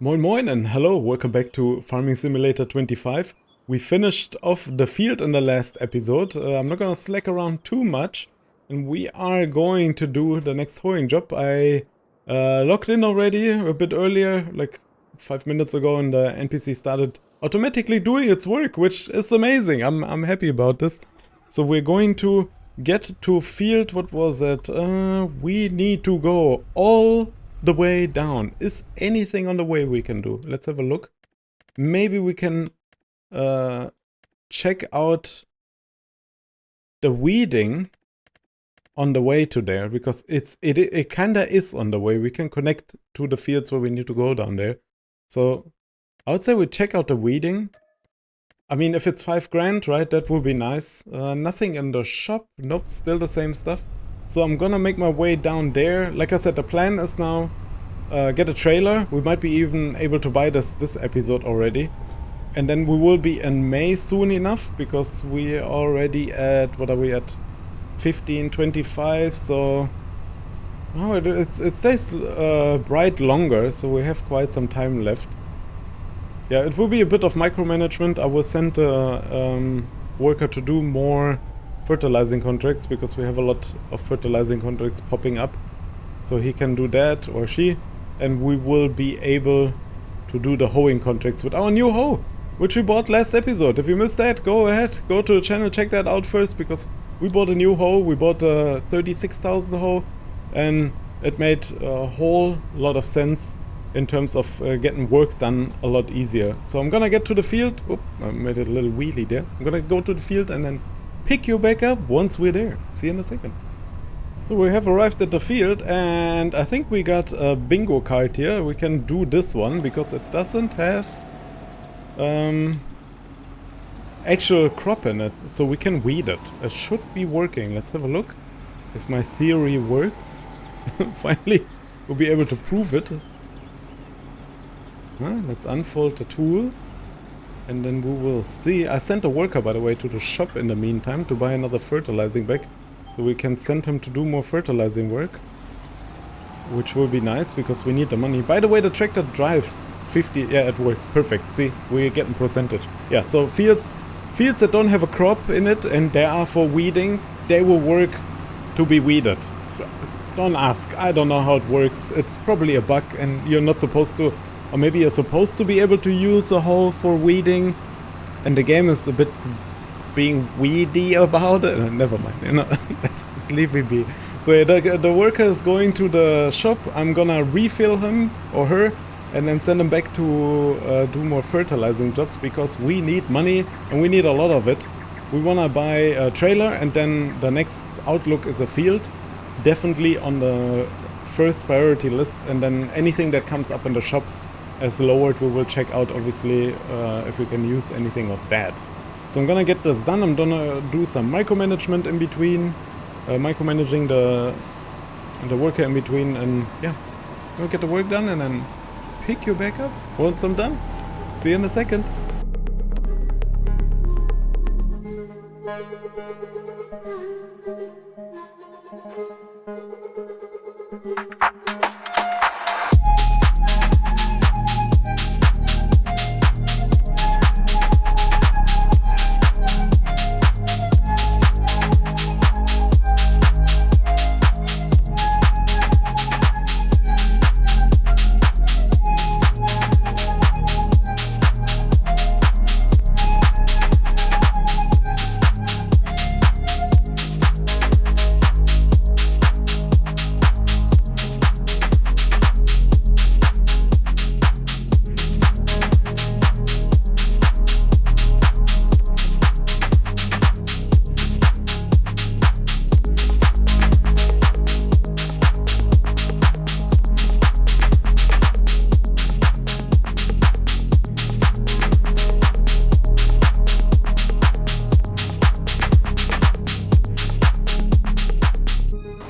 Moin moin and hello, welcome back to Farming Simulator 25. We finished off the field in the last episode. I'm not gonna slack around too much, and we are going to do the next hoeing job. I logged in already a bit earlier, like 5 minutes ago, and the NPC started automatically doing its work, which is amazing. I'm happy about this. So we're going to get to field, what was it? We need to go all the way down. Is anything on the way we can do? Let's have a look. Maybe we can check out the weeding on the way to there, because it kinda is on the way. We can connect to the fields where we need to go down there. So I would say we check out the weeding. I mean, if it's 5 grand, right, that would be nice. Nothing in the shop. Nope, still the same stuff. So I'm gonna make my way down there. Like I said, the plan is now get a trailer. We might be even able to buy this episode already. And then we will be in May soon enough, because we're already at, what are we at? 15:25, so... Oh, it stays bright longer, so we have quite some time left. Yeah, it will be a bit of micromanagement. I will send a worker to do more fertilizing contracts, because we have a lot of fertilizing contracts popping up. So he can do that, or she, and we will be able to do the hoeing contracts with our new hoe, which we bought last episode. If you missed that, go ahead, go to the channel, check that out first, because we bought a new hoe. We bought a 36,000 hoe, and it made a whole lot of sense in terms of getting work done a lot easier. So I'm gonna get to the field. Oop, I made a little wheelie there. I'm gonna go to the field and then pick you back up once we're there. See you in a second. So we have arrived at the field, and I think we got a bingo card here. We can do this one because it doesn't have actual crop in it, so we can weed it. It should be working. Let's have a look if my theory works. Finally we'll be able to prove it. Let's unfold the tool, and then we will see. I sent a worker, by the way, to the shop in the meantime to buy another fertilizing bag, so we can send him to do more fertilizing work, which will be nice because we need the money. By the way, the tractor drives 50. Yeah, it works perfect. See, we're getting percentage. Yeah, so fields that don't have a crop in it and they are for weeding, they will work to be weeded. Don't ask. I don't know how it works. It's probably a bug, and you're not supposed to. Or maybe you're supposed to be able to use a hoe for weeding, and the game is a bit being weedy about it. Never mind, you know, just leave me be. So yeah, the worker is going to the shop. I'm gonna refill him or her, and then send him back to do more fertilizing jobs, because we need money, and we need a lot of it. We wanna buy a trailer, and then the next outlook is a field. Definitely on the first priority list, and then anything that comes up in the shop as lowered, we will check out, obviously, if we can use anything of that. So I'm gonna get this done. I'm gonna do some micromanagement in between, micromanaging the worker in between, and yeah, we'll get the work done and then pick you back up once I'm done. See you in a second.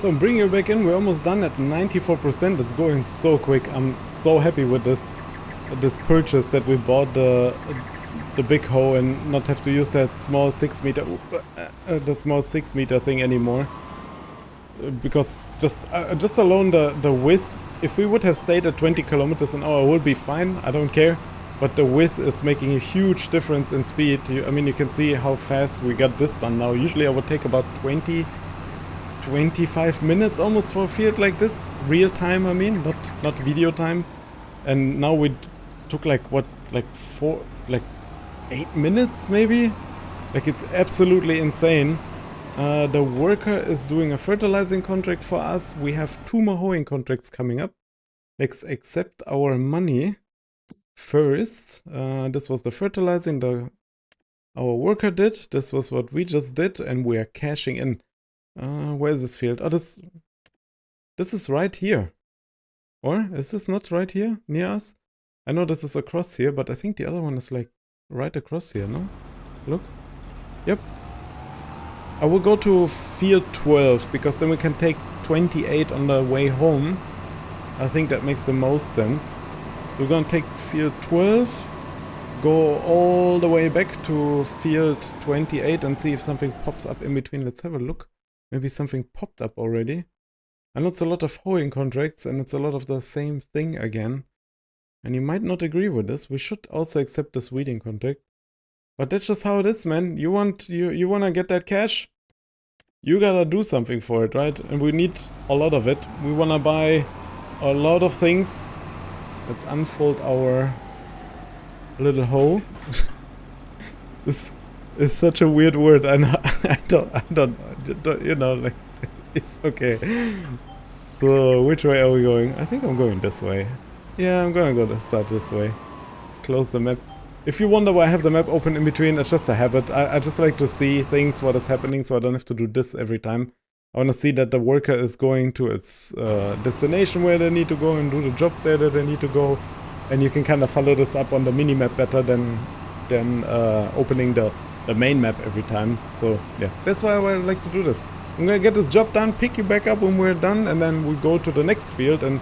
So I'm bringing you back in. We're almost done at 94%. It's going so quick. I'm so happy with this purchase, that we bought the big hoe and not have to use that small 6 meter thing anymore. Because just alone the width if we would have stayed at 20 kilometers an hour, it would be fine. I don't care. But the width is making a huge difference in speed. I mean, you can see how fast we got this done now. Usually I would take about 25 minutes almost for a field like this. Real time, I mean, not video time. And now we took like, what, like 8 minutes maybe? Like, it's absolutely insane. The worker is doing a fertilizing contract for us. We have 2 more hoeing contracts coming up. Let's accept our money first. This was the fertilizing our worker did. This was what we just did, and we are cashing in. Where is this field? Oh, this is right here. Or is this not right here near us? I know this is across here, but I think the other one is like right across here, no? Look. Yep. I will go to field 12, because then we can take 28 on the way home. I think that makes the most sense. We're gonna take field 12, go all the way back to field 28 and see if something pops up in between. Let's have a look. Maybe something popped up already. I know it's a lot of hoeing contracts and it's a lot of the same thing again. And you might not agree with this. We should also accept this weeding contract. But that's just how it is, man. You wanna get that cash? You gotta do something for it, right? And we need a lot of it. We wanna buy a lot of things. Let's unfold our little hoe. This is such a weird word. I know. I don't. You know, like, it's okay. So, which way are we going? I think I'm going this way. Yeah, I'm gonna start this way. Let's close the map. If you wonder why I have the map open in between, it's just a habit. I just like to see things, what is happening, so I don't have to do this every time. I want to see that the worker is going to its destination where they need to go and do the job there that they need to go. And you can kind of follow this up on the mini-map better than opening the main map every time. So yeah, that's why I like to do this. I'm gonna get this job done, pick you back up when we're done, and then we go to the next field and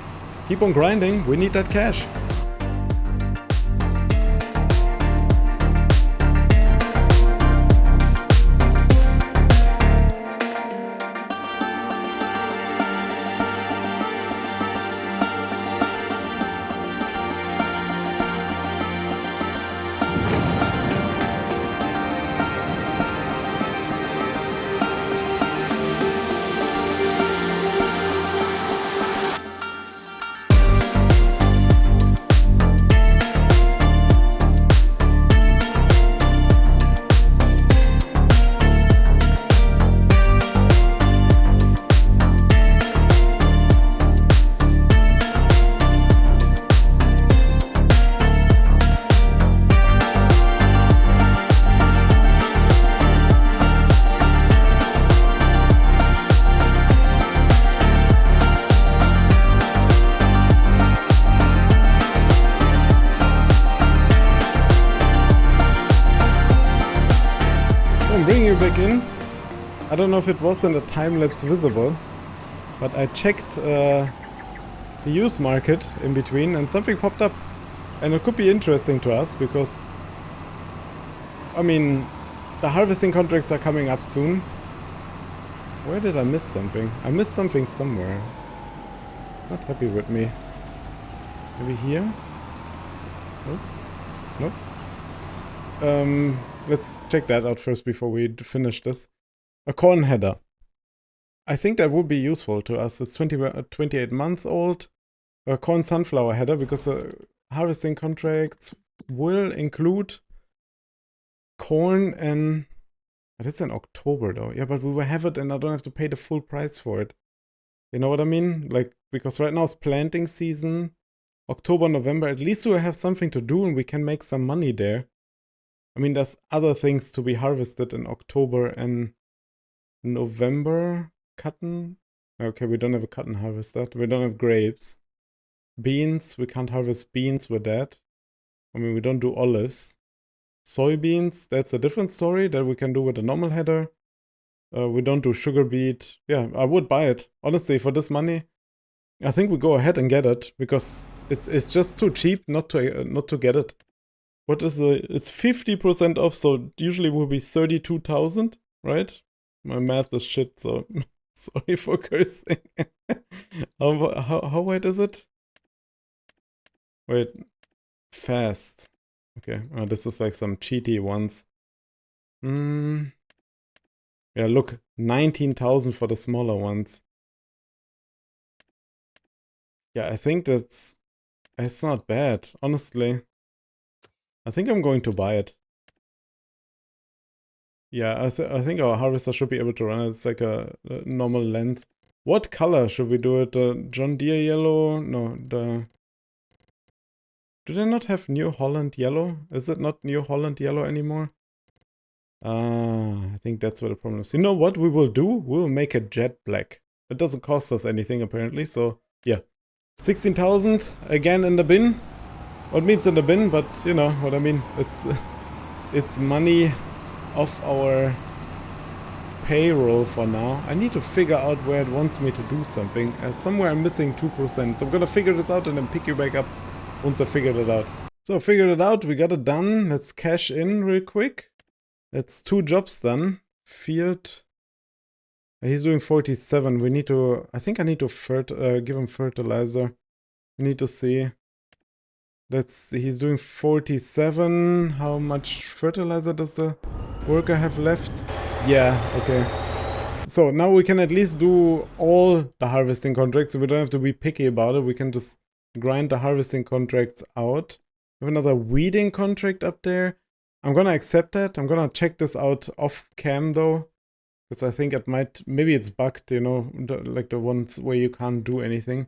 keep on grinding. We need that cash. Back in. I don't know if it was in the time-lapse visible, but I checked the used market in between and something popped up. And it could be interesting to us because, I mean, the harvesting contracts are coming up soon. Where did I miss something? I missed something somewhere. It's not happy with me. Maybe here? This? Nope. Let's check that out first before we finish this. A corn header. I think that would be useful to us. It's 28 months old. A corn sunflower header, because the harvesting contracts will include corn and... But it's in October though. Yeah, but we will have it and I don't have to pay the full price for it. You know what I mean? Like, because right now it's planting season. October, November. At least we'll have something to do and we can make some money there. I mean, there's other things to be harvested in October and November. Cotton. Okay, we don't have a cotton harvester. We don't have grapes. Beans. We can't harvest beans with that. I mean, we don't do olives. Soybeans. That's a different story that we can do with a normal header. We don't do sugar beet. Yeah, I would buy it. Honestly, for this money, I think we go ahead and get it. Because it's just too cheap not to get it. What is it's 50% off, so usually will be 32,000, right? My math is shit, so Sorry for cursing. How wide is it? Wait, fast. Okay, this is like some cheaty ones. Yeah, look, 19,000 for the smaller ones. Yeah, I think it's not bad, honestly. I think I'm going to buy it. Yeah, I think our harvester should be able to run it. It's like a normal length. What color should we do it? The John Deere yellow? No, the... Do they not have New Holland yellow? Is it not New Holland yellow anymore? I think that's what the problem is. You know what we will do? We'll make it jet black. It doesn't cost us anything apparently, so yeah. 16,000 again in the bin. What means in the bin, but you know what I mean. It's money off our payroll for now. I need to figure out where it wants me to do something. Somewhere I'm missing 2%, so I'm gonna figure this out and then pick you back up once I figured it out. So figured it out, we got it done. Let's cash in real quick. That's 2 jobs done. Field. He's doing 47. We need to... I think I need to give him fertilizer. We need to see. He's doing 47. How much fertilizer does the worker have left? Yeah, okay. So now we can at least do all the harvesting contracts, so we don't have to be picky about it. We can just grind the harvesting contracts out. We have another weeding contract up there. I'm gonna accept that. I'm gonna check this out off cam though, because I think it might, maybe it's bugged, you know, like the ones where you can't do anything.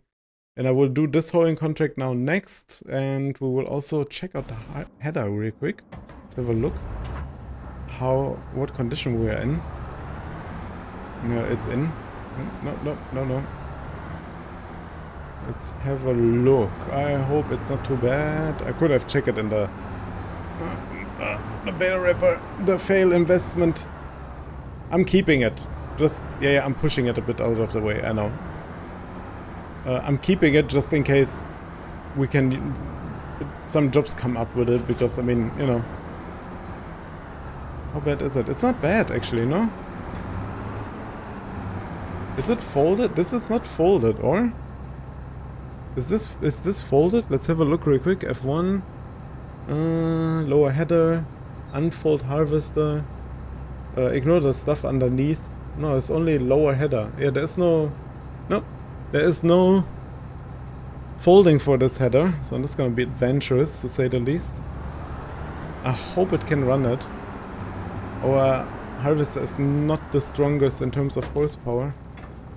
And I will do this hoeing contract now next, and we will also check out the header real quick. Let's have a look. What condition we are in. No, it's in. No. Let's have a look. I hope it's not too bad. I could have checked it in the beta wrapper, the fail investment. I'm keeping it. Just, yeah, I'm pushing it a bit out of the way, I know. I'm keeping it just in case we can, some jobs come up with it, because, I mean, you know. How bad is it? It's not bad, actually, no? Is it folded? This is not folded, or? Is this folded? Let's have a look real quick. F1. Lower header. Unfold harvester. Ignore the stuff underneath. No, it's only lower header. Yeah, there's no... No. There is no folding for this header. So I'm just gonna be adventurous, to say the least. I hope it can run it. Our harvester is not the strongest in terms of horsepower.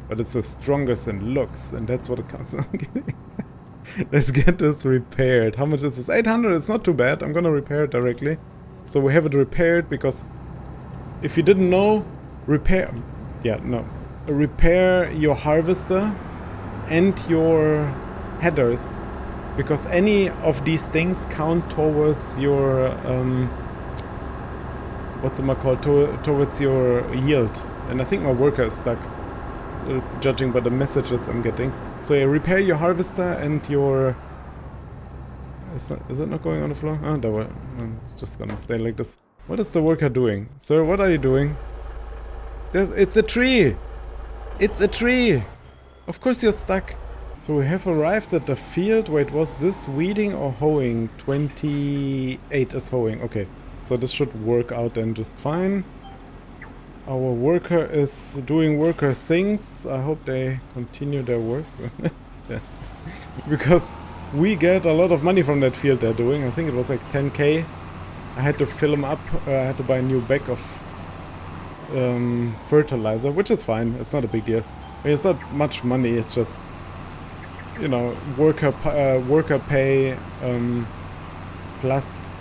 But it's the strongest in looks, and that's what it counts. I'm kidding. Let's get this repaired. How much is this? 800, it's not too bad. I'm gonna repair it directly. So we have it repaired, because if you didn't know, repair your harvester and your headers, because any of these things count towards your towards your yield. And I think my worker is stuck, judging by the messages I'm getting. So yeah, repair your harvester and your... Is it not going on the floor? Oh, there it's just gonna stay like this. What is the worker doing? Sir, what are you doing? It's a tree! It's a tree! Of course you're stuck. So we have arrived at the field. Wait, was this weeding or hoeing? 28 is hoeing. Okay, so this should work out then just fine. Our worker is doing worker things. I hope they continue their work. Yeah. Because we get a lot of money from that field they're doing. I think it was like 10k. I had to fill them up. I had to buy a new bag of fertilizer, which is fine. It's not a big deal. I mean, it's not much money. It's just, you know, worker pay plus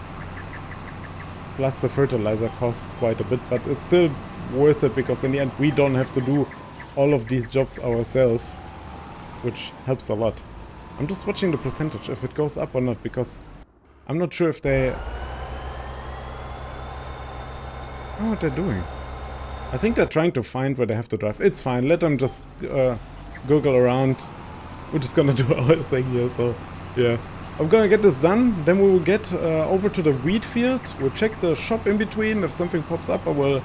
the fertilizer cost quite a bit, but it's still worth it, because in the end we don't have to do all of these jobs ourselves, which helps a lot. I'm just watching the percentage, if it goes up or not, because I'm not sure if they... I don't know what they're doing. I think they're trying to find where they have to drive. It's fine, let them just Google around. We're just gonna do our thing here, so yeah. I'm gonna get this done, then we will get over to the wheat field. We'll check the shop in between. If something pops up, I will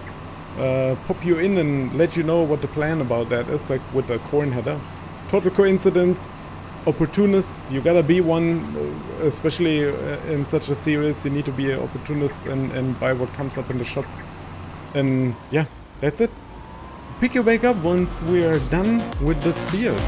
pop you in and let you know what the plan about that is, like with the corn header. Total coincidence, opportunist, you gotta be one, especially in such a series, you need to be an opportunist and buy what comes up in the shop. And yeah, that's it. Pick you back up once we are done with this field.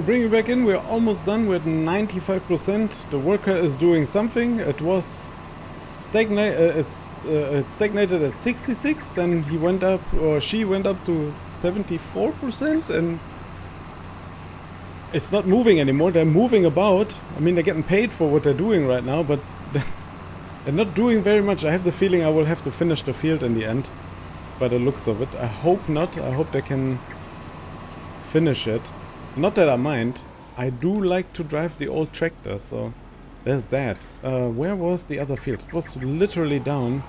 So bring it back in, we're almost done with 95%. The worker is doing something. It was it stagnated at 66, then he went up, or she went up to 74%, and it's not moving anymore. They're moving about. I mean, they're getting paid for what they're doing right now, but they're not doing very much. I have the feeling I will have to finish the field in the end, by the looks of it. I hope not. I hope they can finish it. Not that I mind. I do like to drive the old tractor, so there's that. Where was the other field? It was literally down,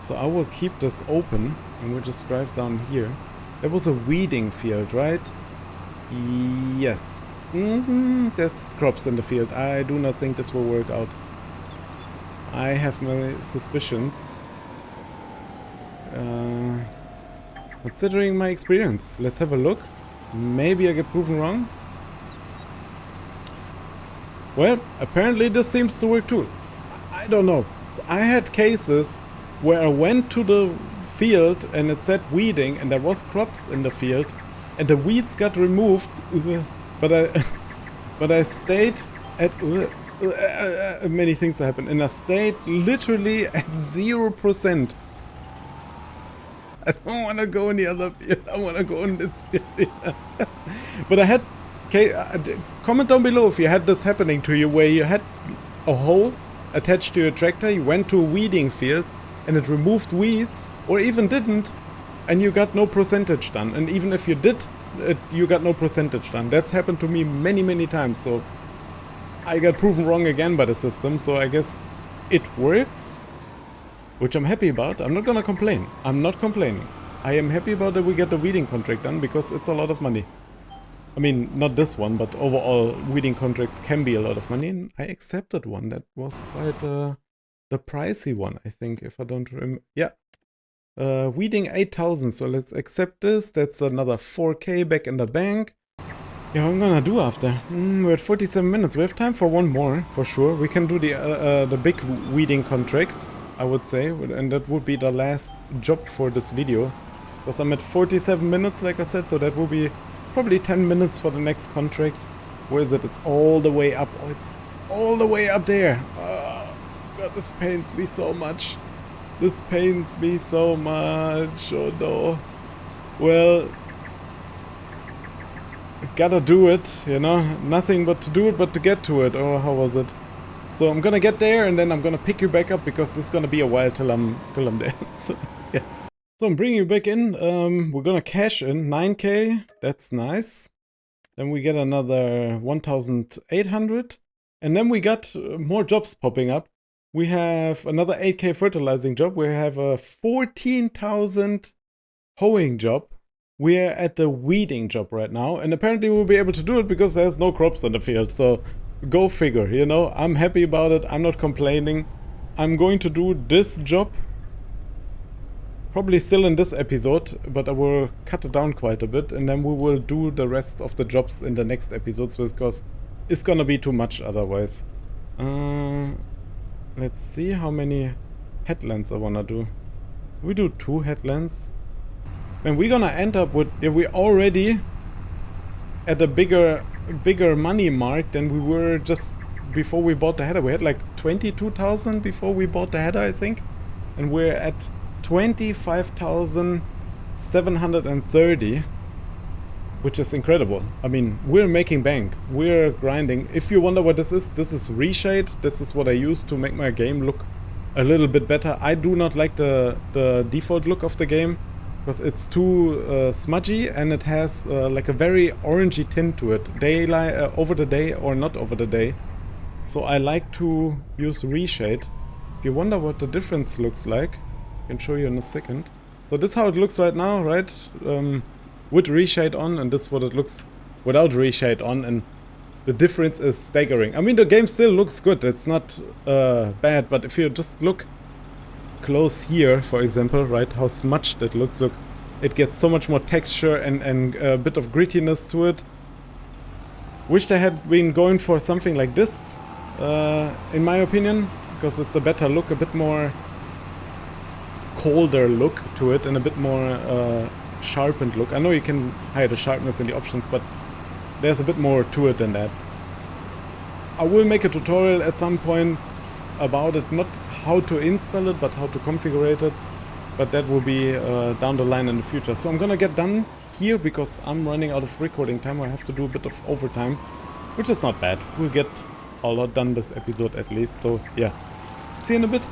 so I will keep this open and we'll just drive down here. There was a weeding field, right? Yes. There's crops in the field. I do not think this will work out. I have my suspicions. Considering my experience, let's have a look. Maybe I get proven wrong. Well, apparently this seems to work too. I don't know. So I had cases where I went to the field and it said weeding and there was crops in the field and the weeds got removed, but I stayed at many things happened and I stayed literally at 0%. I don't want to go in the other field. I want to go in this field. But I had... comment down below if you had this happening to you, where you had a hole attached to your tractor, you went to a weeding field, and it removed weeds, or even didn't, and you got no percentage done. And even if you did, you got no percentage done. That's happened to me many, many times. So I got proven wrong again by the system, so I guess it works. Which I'm happy about. I'm not gonna complain. I'm not complaining. I am happy about that we get the weeding contract done because it's a lot of money. I mean, not this one, but overall weeding contracts can be a lot of money. And I accepted one that was quite the pricey one, I think, if I don't remember. Yeah. Weeding 8,000. So let's accept this. That's another 4K back in the bank. Yeah, what I'm gonna do after? We're at 47 minutes. We have time for one more, for sure. We can do the big weeding contract, I would say, and that would be the last job for this video. Because I'm at 47 minutes, like I said, so that will be probably 10 minutes for the next contract. Where is it? It's all the way up. Oh, it's all the way up there. Oh, God, this pains me so much. This pains me so much. Oh no. Well, gotta do it, you know? Nothing but to do it, but to get to it. Or how was it? So I'm gonna get there and then I'm gonna pick you back up because it's gonna be a while till I'm there. So, yeah. So I'm bringing you back in. We're gonna cash in 9K. That's nice. Then we get another 1,800. And then we got more jobs popping up. We have another 8K fertilizing job. We have a 14,000 hoeing job. We're at the weeding job right now. And apparently we'll be able to do it because there's no crops in the field. So go figure, you know, I'm happy about it. I'm not complaining. I'm going to do this job. Probably still in this episode, but I will cut it down quite a bit. And then we will do the rest of the jobs in the next episodes because it's gonna be too much otherwise. Let's see how many headlands I wanna do. We do 2 headlands. And we're gonna end up with, yeah, we're already at a bigger money mark than we were just before we bought the header. We had like 22,000 before we bought the header, I think. And we're at 25,730, which is incredible. I mean, we're making bank. We're grinding. If you wonder what this is reshade. This is what I use to make my game look a little bit better. I do not like the default look of the game because it's too smudgy, and it has like a very orangey tint to it. Daylight, over the day or not over the day. So I like to use reshade. If you wonder what the difference looks like, I can show you in a second. So this is how it looks right now, right? With reshade on, and this is what it looks without reshade on, and the difference is staggering. I mean, the game still looks good. It's not bad, but if you just look close here, for example, right, how smudged it looks, look, it gets so much more texture and a bit of grittiness to it. Wish they had been going for something like this, in my opinion, because it's a better look, a bit more colder look to it, and a bit more sharpened look. I know you can hide the sharpness in the options, but there's a bit more to it than that. I will make a tutorial at some point about it, not how to install it, but how to configure it. But that will be down the line in the future. So I'm gonna get done here because I'm running out of recording time. I have to do a bit of overtime, which is not bad. We'll get a lot done this episode at least. So yeah, see you in a bit.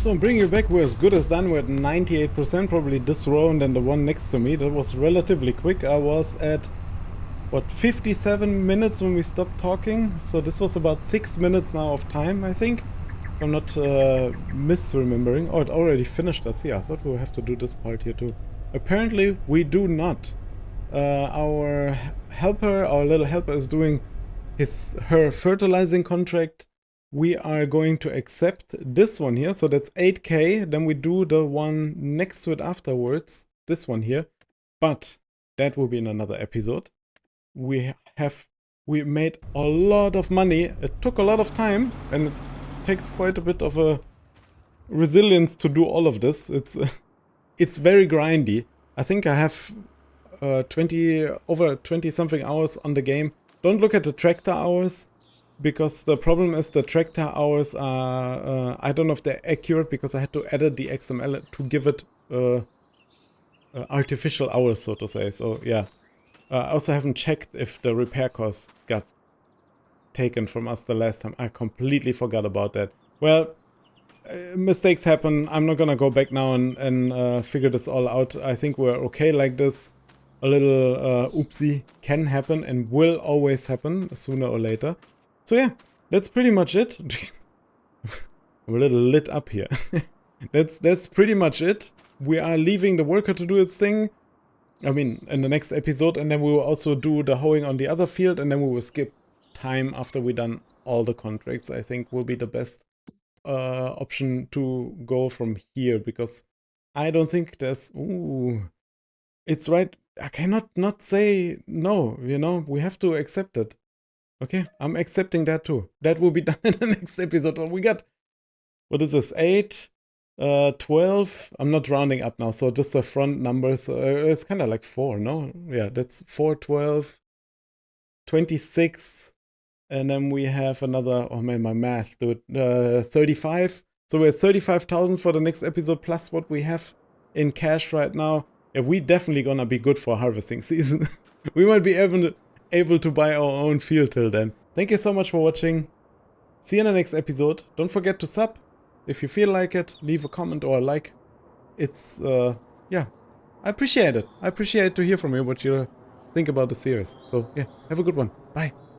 So I'm bringing you back, we're as good as done, we're at 98%, probably this row and then the one next to me. That was relatively quick. I was at, what, 57 minutes when we stopped talking? So this was about 6 minutes now of time, I think. I'm not misremembering. Oh, it already finished us. Yeah, I thought we would have to do this part here too. Apparently we do not. Our helper, our little helper is doing her fertilizing contract. We are going to accept this one here, so that's 8K, then we do the one next to it afterwards, this one here, but that will be in another episode. We made a lot of money, it took a lot of time, and it takes quite a bit of a resilience to do all of this. It's very grindy. I think I have over 20 something hours on the game. Don't look at the tractor hours, because the problem is the tractor hours are, I don't know if they're accurate, because I had to edit the XML to give it artificial hours, so to say. So yeah, I also haven't checked if the repair cost got taken from us the last time. I completely forgot about that. Well, mistakes happen. I'm not gonna go back now and figure this all out. I think we're okay like this. A little oopsie can happen and will always happen sooner or later. So yeah, that's pretty much it. I'm a little lit up here. That's pretty much it. We are leaving the worker to do its thing. I mean, in the next episode, and then we will also do the hoeing on the other field, and then we will skip time after we done all the contracts. I think will be the best option to go from here, because I don't think there's... Ooh, it's right. I cannot not say no, you know, we have to accept it. Okay, I'm accepting that too. That will be done in the next episode. We got, what is this, 8, 12, I'm not rounding up now, so just the front numbers, it's kind of like 4, no? Yeah, that's 4, 12, 26, and then we have another, oh man, my math, do it, 35. So we're at 35,000 for the next episode, plus what we have in cash right now. Yeah, we definitely gonna be good for harvesting season. We might be able to buy our own field till then. Thank you so much for watching. See you in the next episode. Don't forget to sub. If you feel like it, leave a comment or a like. It's, yeah, I appreciate it. I appreciate to hear from you what you think about the series. So, yeah, have a good one. Bye.